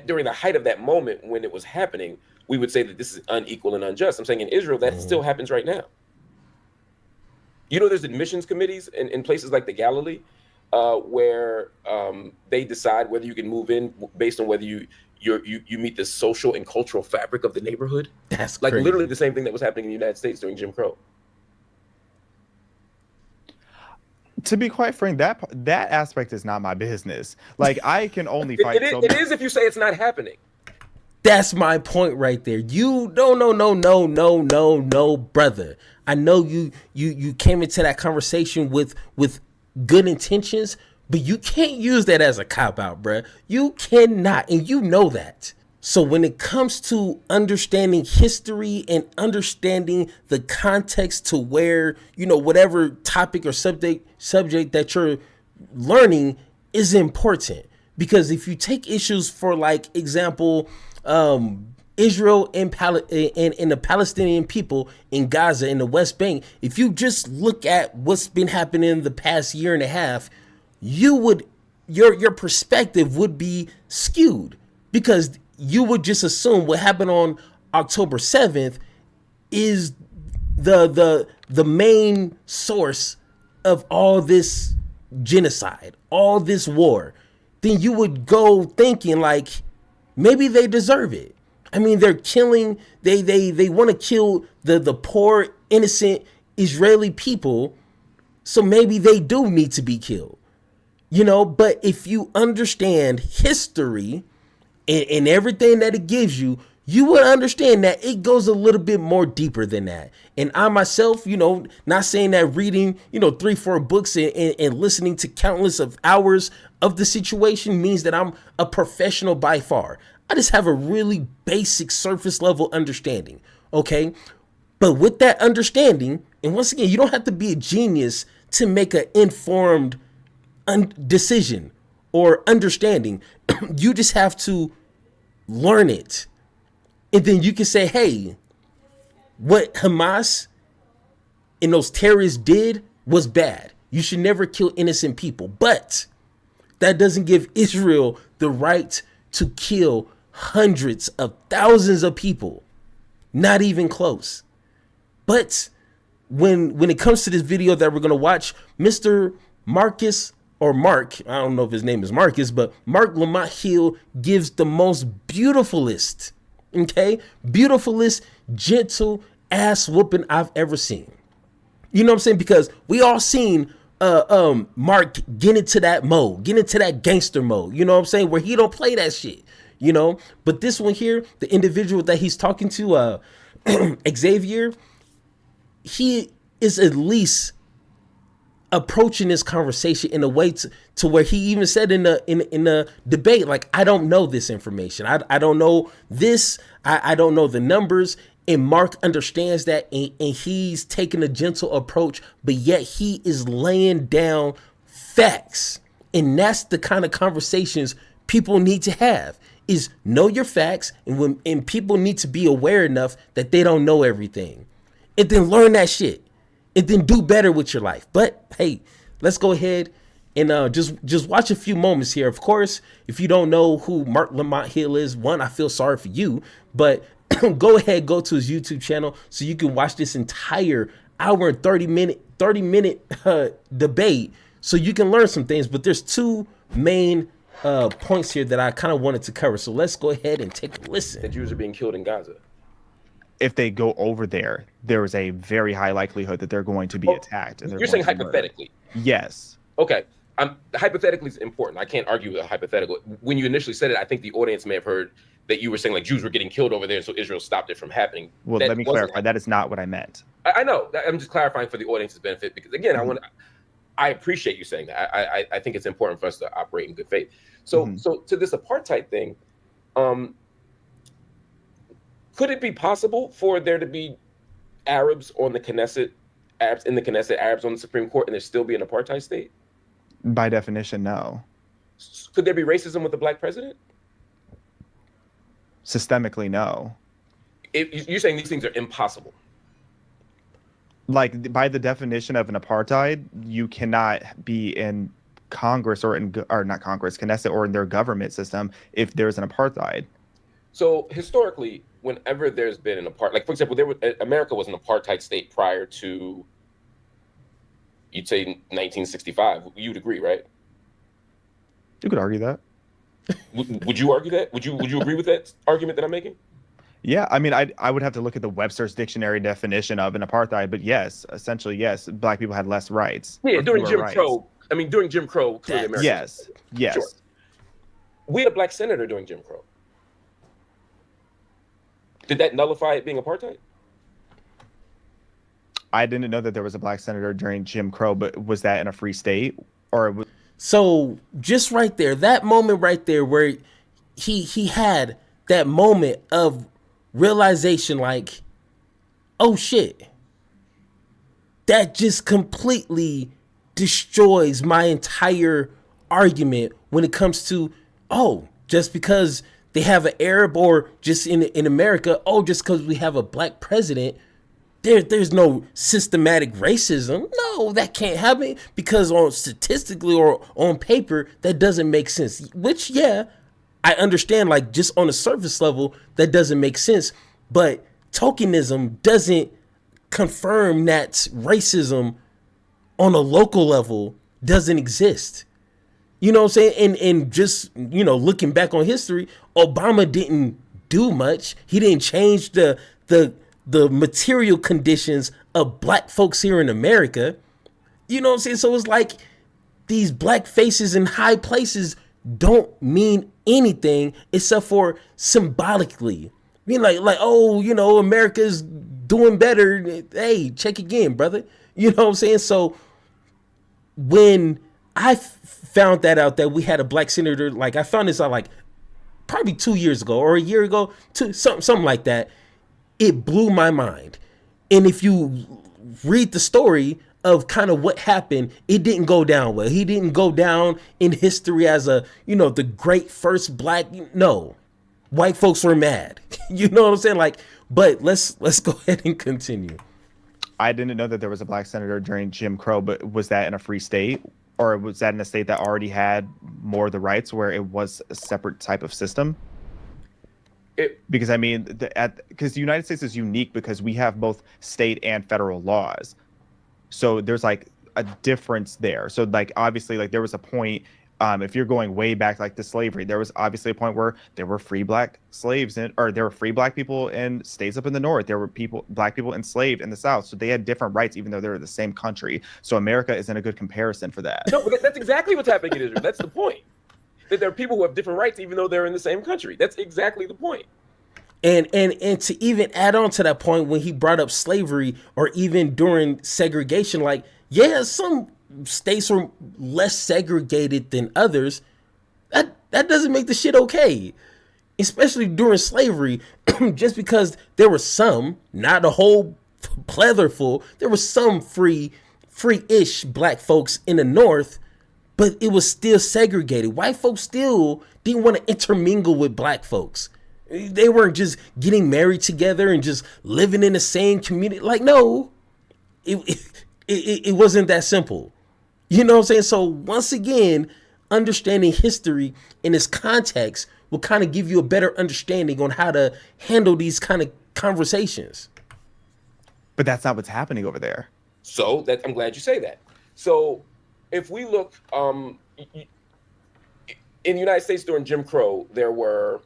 during the height of that moment when it was happening, we would say that this is unequal and unjust. I'm saying in Israel that still happens right now. There's admissions committees in places like the Galilee, where they decide whether you can move in based on whether you meet the social and cultural fabric of the neighborhood. That's Like crazy. literally the same thing that was happening in the United States during Jim Crow. To be quite frank, that aspect is not my business. Like, I can only It, fight it, so it much. is if you say it's not happening. That's my point right there. You no, brother. I know you came into that conversation with good intentions, but you can't use that as a cop out, bruh. You cannot, and you know that. So when it comes to understanding history and understanding the context to where, whatever topic or subject that you're learning is important. Because if you take issues for, like, example, Israel and the Palestinian people in Gaza in the West Bank, if you just look at what's been happening the past year and a half, your perspective would be skewed, because you would just assume what happened on October 7th is the main source of all this genocide, all this war. Then you would go thinking like, maybe they deserve it. I mean, they're killing, they want to kill the poor innocent Israeli people, so maybe they do need to be killed. But if you understand history and everything that it gives you, you would understand that it goes a little bit more deeper than that. And I myself, not saying that reading, 3-4 books and listening to countless of hours of the situation means that I'm a professional by far. I just have a really basic surface level understanding. Okay. But with that understanding, and once again, you don't have to be a genius to make an informed decision or understanding. You just have to learn it. And then you can say, hey, what Hamas and those terrorists did was bad. You should never kill innocent people. But that doesn't give Israel the right to kill hundreds of thousands of people. Not even close. But when it comes to this video that we're going to watch, Mr. Marcus, or Marc, I don't know if his name is Marcus, but Marc Lamont Hill gives the most beautifulest, gentle ass whooping I've ever seen. You know what I'm saying? Because we all seen Marc get into that mode, get into that gangster mode, you know what I'm saying, where he don't play that shit, But this one here, the individual that he's talking to, Xaviaer, he is at least approaching this conversation in a way to where he even said in the debate, like, I don't know this information. I don't know this. I don't know the numbers. And Marc understands that, and he's taking a gentle approach, but yet he is laying down facts. And that's the kind of conversations people need to have, is know your facts, and people need to be aware enough that they don't know everything. And then learn that shit. And then do better with your life. But hey, let's go ahead and just watch a few moments here. Of course, if you don't know who Marc Lamont Hill is, one, I feel sorry for you, but go ahead, go to his YouTube channel so you can watch this entire hour and 30 minute debate, so you can learn some things. But there's two main points here that I kind of wanted to cover. So let's go ahead and take a listen. The Jews are being killed in Gaza. If they go over there is a very high likelihood that they're going to be attacked. And you're saying hypothetically? Yes. Okay. Hypothetically is important. I can't argue with a hypothetical. When you initially said it, I think the audience may have heard that you were saying like Jews were getting killed over there, so Israel stopped it from happening. Well, let me clarify. That is not what I meant. I know. I'm just clarifying for the audience's benefit, because again, I appreciate you saying that. I think it's important for us to operate in good faith. So so to this apartheid thing, could it be possible for there to be Arabs on the Knesset, Arabs in the Knesset, Arabs on the Supreme Court, and there still be an apartheid state? By definition, no. Could there be racism with the black president? Systemically, no. You're saying these things are impossible? Like, by the definition of an apartheid, you cannot be in Congress or not Congress, Knesset, or in their government system if there's an apartheid. So historically, whenever there's been an like for example, America was an apartheid state prior to, you'd say, 1965. You'd agree, right? You could argue that. Would you argue that? Would you agree with that argument that I'm making? Yeah, I mean, I would have to look at the Webster's dictionary definition of an apartheid, but yes, essentially, yes, black people had less rights. Yeah, or during fewer Jim rights. Crow. I mean, during Jim Crow, clearly America. Yes, yes. Sure. We had a black senator during Jim Crow. Did that nullify it being apartheid? I didn't know that there was a black senator during Jim Crow, but was that in a free state or? So just right there, that moment right there where he had that moment of realization, like, oh shit, that just completely destroys my entire argument when it comes to, oh, just because they have an Arab, or just in America, oh, just because we have a black president, there's no systematic racism. No, that can't happen, because on statistically or on paper, that doesn't make sense. Which, yeah, I understand, like, just on a surface level, that doesn't make sense. But tokenism doesn't confirm that racism on a local level doesn't exist. You know what I'm saying? And just, looking back on history, Obama didn't do much. He didn't change the material conditions of black folks here in America. You know what I'm saying? So it's like these black faces in high places don't mean anything except for symbolically. I mean, like, oh, America's doing better. Hey, check again, brother. You know what I'm saying? So when I found that out, that we had a black senator, like, I found this out like probably 2 years ago or a year ago, something like that. It blew my mind. And if you read the story of kind of what happened, it didn't go down well. He didn't go down in history as the great first black. No, white folks were mad. You know what I'm saying? Like, but let's go ahead and continue. I didn't know that there was a black senator during Jim Crow, but was that in a free state, or was that in a state that already had more of the rights, where it was a separate type of system? Because I mean, because the United States is unique because we have both state and federal laws, so there's like a difference there. So like obviously, like there was a point, if you're going way back, like to slavery, there was obviously a point where there were free black slaves or there were free black people in states up in the north. There were black people enslaved in the south, so they had different rights even though they were the same country. So America isn't a good comparison for that. No, but that's exactly what's happening in Israel. That's the point. That there are people who have different rights even though they're in the same country. That's exactly the point. And to even add on to that point, when he brought up slavery or even during segregation, like, yeah, some states were less segregated than others. That doesn't make the shit okay. Especially during slavery, just because there were some, not a whole pletherful, there were some free-ish black folks in the north, but it was still segregated. White folks still didn't want to intermingle with black folks. They weren't just getting married together and just living in the same community. Like, no, it wasn't that simple. You know what I'm saying? So once again, understanding history in its context will kind of give you a better understanding on how to handle these kind of conversations. But that's not what's happening over there. So I'm glad you say that. So if we look in the United States during Jim Crow, there were,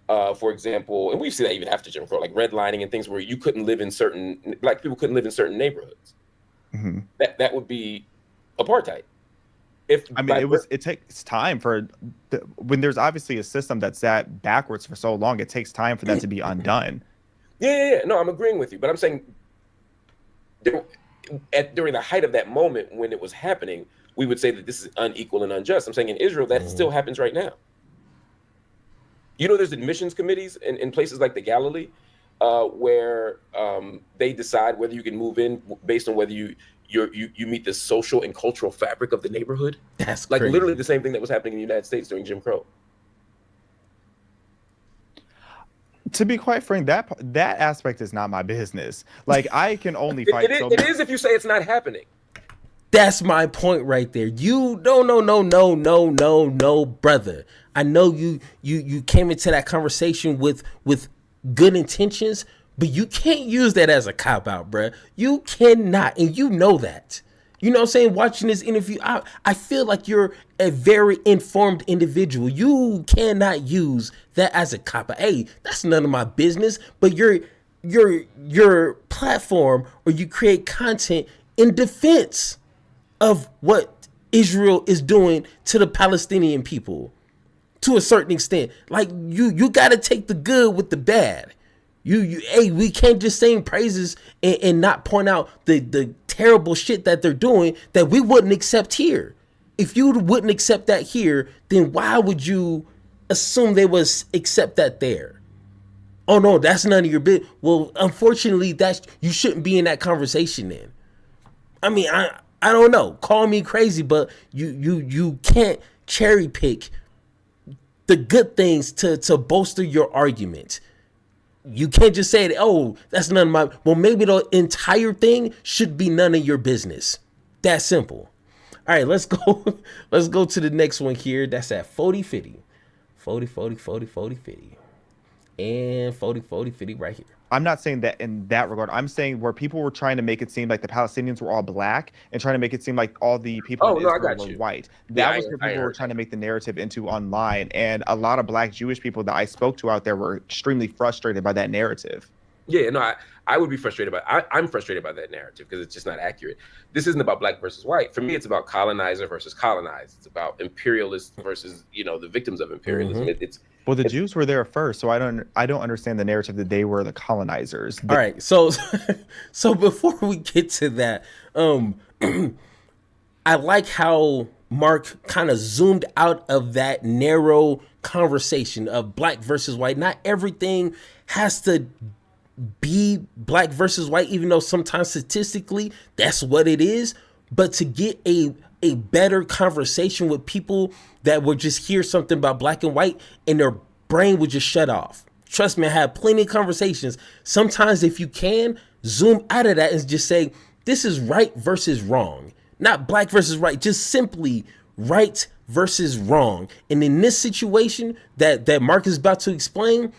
for example, and we see that even after Jim Crow, like redlining and things where you couldn't live in black people couldn't live in certain neighborhoods. Mm-hmm. That would be apartheid. It takes time when there's obviously a system that's that backwards for so long, it takes time for that to be undone. Yeah. No, I'm agreeing with you, but I'm saying during the height of that moment when it was happening, we would say that this is unequal and unjust. I'm saying in Israel, that still happens right now. There's admissions committees in places like the Galilee, where they decide whether you can move in based on whether you meet the social and cultural fabric of the neighborhood. That's like crazy. Literally the same thing that was happening in the United States during Jim Crow. To be quite frank, that aspect is not my business. Like, I can only fight. It is if you say it's not happening. That's my point right there. You no, brother. I know you came into that conversation with good intentions, but you can't use that as a cop out, bruh. You cannot, and you know that. You know what I'm saying? Watching this interview, I feel like you're a very informed individual. You cannot use that as a cop out. Hey, that's none of my business. But your platform, or you create content in defense of what Israel is doing to the Palestinian people to a certain extent. Like you got to take the good with the bad. Hey, we can't just sing praises and not point out the terrible shit that they're doing that we wouldn't accept here. If you wouldn't accept that here, then why would you assume they would accept that there? Oh no, that's none of your business. Well, unfortunately, you shouldn't be in that conversation then. I mean, I don't know. Call me crazy, but you can't cherry pick the good things to bolster your argument. You can't just say that, oh, that's none of my, well, maybe the entire thing should be none of your business. That simple. All right, let's go. Let's go to the next one here. That's at 40-50. 40-50. And 40-50 right here. I'm not saying that in that regard. I'm saying where people were trying to make it seem like the Palestinians were all black and trying to make it seem like all the people in Israel were white. That was what people were trying to make the narrative into online. And a lot of black Jewish people that I spoke to out there were extremely frustrated by that narrative. Yeah, no, I would be frustrated by I'm frustrated by that narrative because it's just not accurate. This isn't about black versus white. For me, it's about colonizer versus colonized. It's about imperialist versus, the victims of imperialism. Mm-hmm. The Jews were there first, so I don't understand the narrative that they were the colonizers. All right, so before we get to that, I like how Marc kind of zoomed out of that narrow conversation of black versus white. Not everything has to be black versus white, even though sometimes statistically that's what it is. But to get a better conversation with people that would just hear something about black and white and their brain would just shut off. Trust me, I have plenty of conversations. Sometimes if you can zoom out of that and just say, this is right versus wrong, not black versus right, just simply right versus wrong. And in this situation that Marc is about to explain,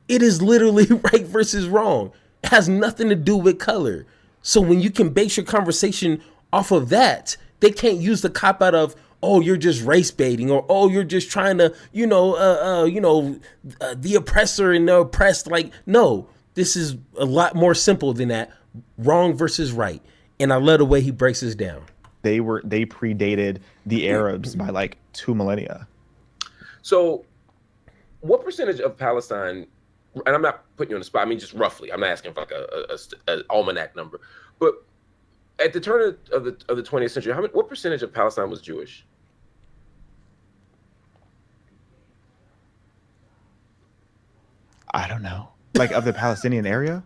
it is literally right versus wrong. It has nothing to do with color. So when you can base your conversation off of that, they can't use the cop out of, oh, you're just race baiting, or oh, you're just trying to, the oppressor and the oppressed. Like, no, this is a lot more simple than that. Wrong versus right. And I love the way he breaks this down. They predated the Arabs by like 2 millennia. So what percentage of Palestine, and I'm not putting you on the spot, I mean, just roughly, I'm not asking for like a almanac number, but at the turn of the 20th century, what percentage of Palestine was Jewish? I don't know. Like of the Palestinian area?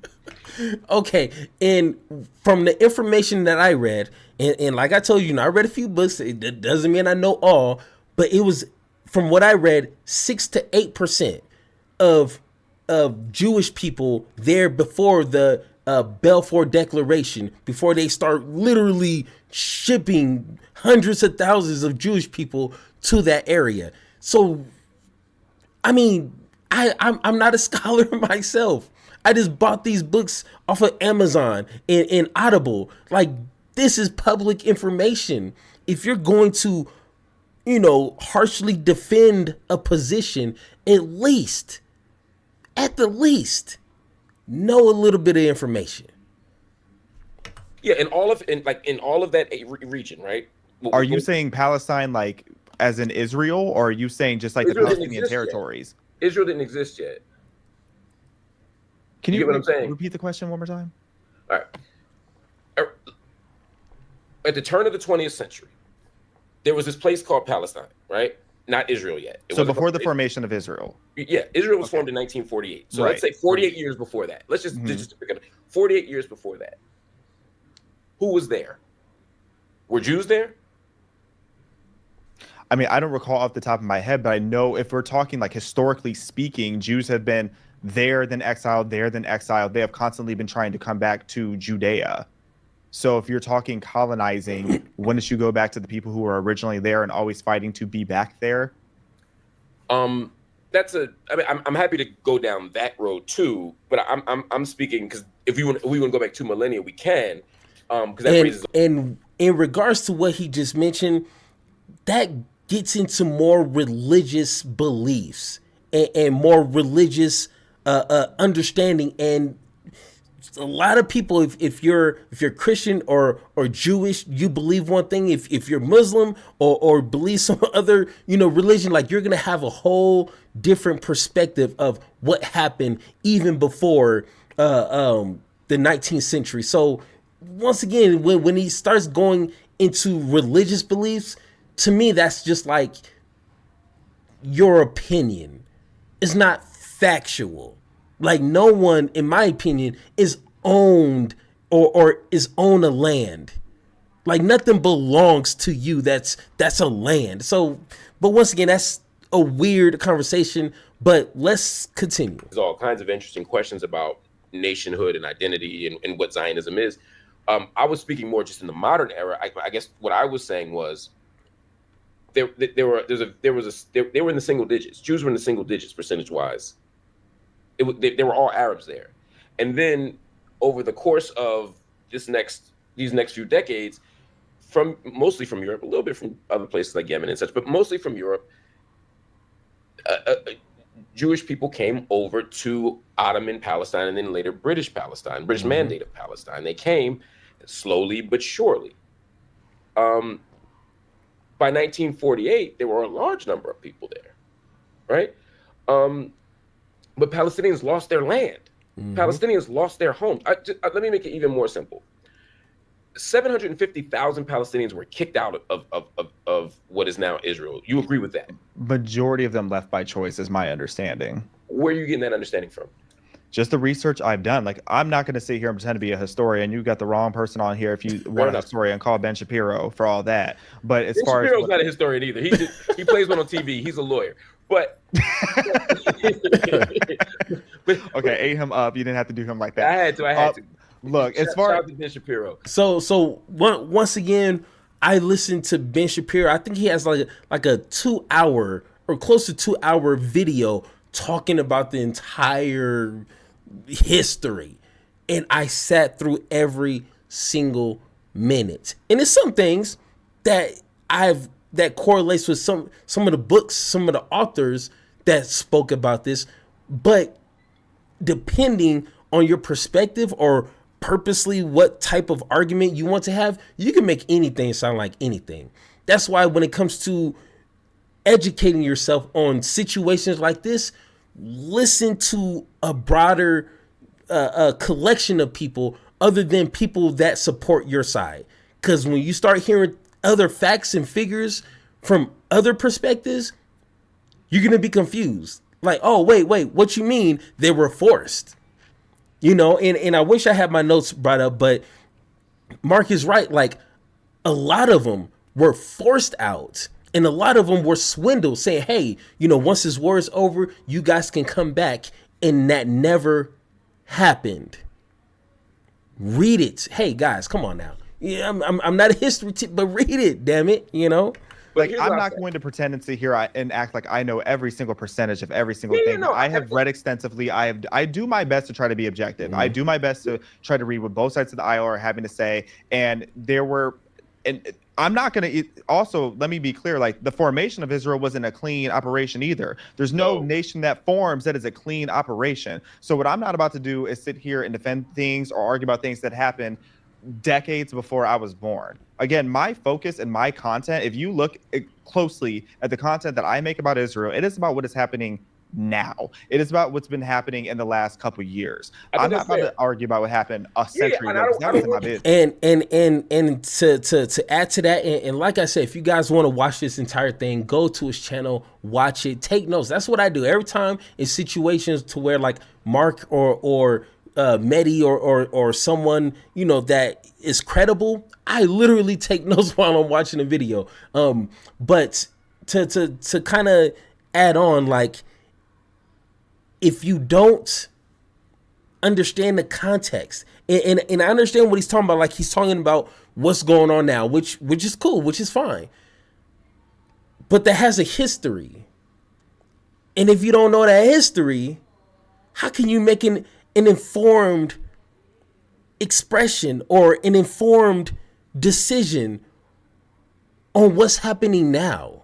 Okay, and from the information that I read, and like I told you, I read a few books. It doesn't mean I know all, but it was, from what I read, 6 to 8% of Jewish people there before the Balfour Declaration, before they start literally shipping hundreds of thousands of Jewish people to that area. So, I mean, I'm not a scholar myself. I just bought these books off of Amazon and Audible. Like, this is public information. If you're going to, harshly defend a position, at the least, know a little bit of information. Yeah, in all of that region, right? Are you saying Palestine like as in Israel, or are you saying just like Israel, the Palestinian territories? Israel didn't exist yet. Can you get what I'm saying? Repeat the question one more time? All right. At the turn of the 20th century, there was this place called Palestine, right? Not Israel yet. So before the formation of Israel. Yeah, Israel was formed in 1948. So let's say 48 years before that. Let's just pick it up. 48 years before that. Who was there? Were Jews there? I mean, I don't recall off the top of my head, but I know if we're talking like historically speaking, Jews have been there, then exiled, there, then exiled. They have constantly been trying to come back to Judea. So if you're talking colonizing, wouldn't you go back to the people who were originally there and always fighting to be back there? That's I mean, I'm happy to go down that road too, but I'm speaking because if we want to go back 2 millennia, we can, because that raises. And in regards to what he just mentioned, that gets into more religious beliefs and more religious understanding. And a lot of people, if you're Christian or Jewish, you believe one thing. If you're Muslim or believe some other religion, like, you're gonna have a whole different perspective of what happened even before the 19th century. So once again, when he starts going into religious beliefs, to me that's just like your opinion. It's not factual. Like, no one, in my opinion, is owned or is own a land. Like, nothing belongs to you that's a land. So, but once again, that's a weird conversation, but let's continue. There's all kinds of interesting questions about nationhood and identity and what Zionism is. I was speaking more just in the modern era. I guess what I was saying was they were in the single digits. Jews were in the single digits percentage wise. They were all Arabs there, and then over the course of these next few decades, mostly from Europe, a little bit from other places like Yemen and such, but mostly from Europe, Jewish people came over to Ottoman Palestine and then later British Palestine, British Mandate of Palestine. They came slowly but surely. By 1948, there were a large number of people there, right? But Palestinians lost their land. Palestinians lost their homes. Let me make it even more simple. 750,000 Palestinians were kicked out of what is now Israel. You agree with that? Majority of them left by choice, is my understanding. Where are you getting that understanding from? Just the research I've done. Like, I'm not going to sit here and pretend to be a historian. You got the wrong person on here if you want a historian. Call Ben Shapiro for all that. But as far Shapiro's not a historian either. He plays one on TV. He's a lawyer. But okay, ate him up. You didn't have to do him like that. I had to. Look, as far as Ben Shapiro. So once again, I listened to Ben Shapiro. I think he has like a 2-hour or close to 2-hour video talking about the entire history, and I sat through every single minute. And it's some things that correlates with some of the books, some of the authors that spoke about this, but depending on your perspective or purposely what type of argument you want to have, you can make anything sound like anything. That's why when it comes to educating yourself on situations like this, listen to a broader collection of people other than people that support your side. Because when you start hearing other facts and figures from other perspectives, you're going to be confused. Like, oh, wait, what you mean they were forced? And I wish I had my notes brought up, but Mark is right. Like, a lot of them were forced out. And a lot of them were swindled, saying, hey, once this war is over, you guys can come back. And that never happened. Read it. Hey, guys, come on now. Yeah, I'm not a history tip, but read it, damn it, Like, I'm not going to pretend and sit here and act like I know every single percentage of every single thing. No, I have read extensively. I do my best to try to be objective. I do my best to try to read what both sides of the aisle are having to say. And I'm not going to also, let me be clear, like, the formation of Israel wasn't a clean operation either. There's no nation that forms that is a clean operation. So what I'm not about to do is sit here and defend things or argue about things that happened decades before I was born. Again, my focus and my content, if you look closely at the content that I make about Israel, it is about what is happening now. It is about what's been happening in the last couple years. I'm not about to argue about what happened a century ago. That wasn't my business. And to add to that, and like I said, if you guys want to watch this entire thing, go to his channel, watch it, take notes. That's what I do every time in situations to where, like, Mark or Mehdi or someone that is credible, I literally take notes while I'm watching a video. But to kind of add on, like, if you don't understand the context. And I understand what he's talking about. Like, he's talking about what's going on now, which is cool, which is fine. But that has a history. And if you don't know that history, how can you make an informed expression or an informed decision on what's happening now?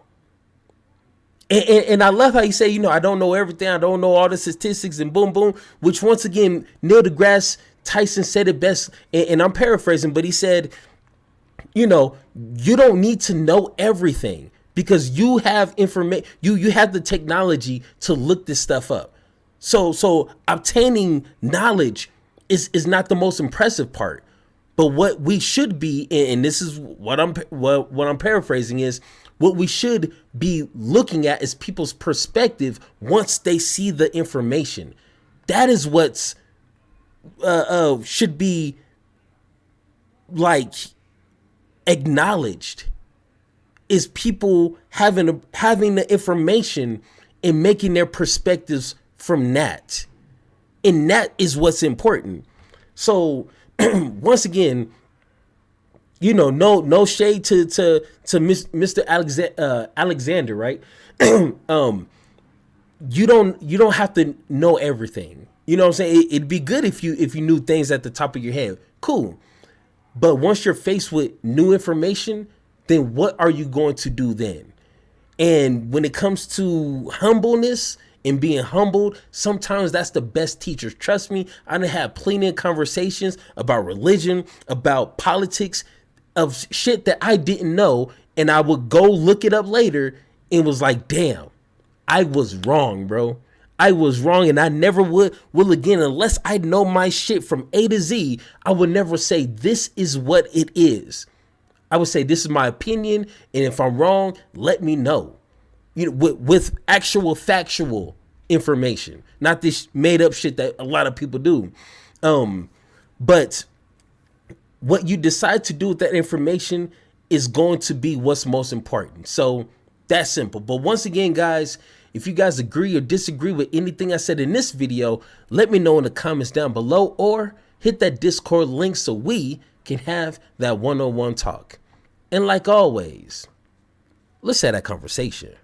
And I love how you say, you know, I don't know everything. I don't know all the statistics and boom, boom, which once again, Neil deGrasse Tyson said it best. And I'm paraphrasing, but he said, you know, you don't need to know everything because you have information. You have the technology to look this stuff up. So obtaining knowledge is not the most impressive part. But what we should be, and this is what I'm paraphrasing, is what we should be looking at is people's perspective once they see the information. That is what's should be like acknowledged, is people having the information and making their perspectives from that. And that is what's important. So once again, you know, no shade to Mr. Alexander, right? You don't have to know everything. You know what I'm saying? It'd be good if you knew things at the top of your head. Cool. But once you're faced with new information, then what are you going to do then? And when it comes to humbleness and being humbled, sometimes that's the best teacher. Trust me, I done had plenty of conversations about religion, about politics, of shit that I didn't know, and I would go look it up later and was like, damn, I was wrong, bro. I was wrong, and I never will again unless I know my shit from A to Z. I would never say this is what it is. I would say this is my opinion, and if I'm wrong, let me know. You know, with actual factual information, not this made up shit that a lot of people do. But what you decide to do with that information is going to be what's most important. So that's simple. But once again, guys, if you guys agree or disagree with anything I said in this video, let me know in the comments down below, or hit that Discord link so we can have that one-on-one talk. And like always, let's have that conversation.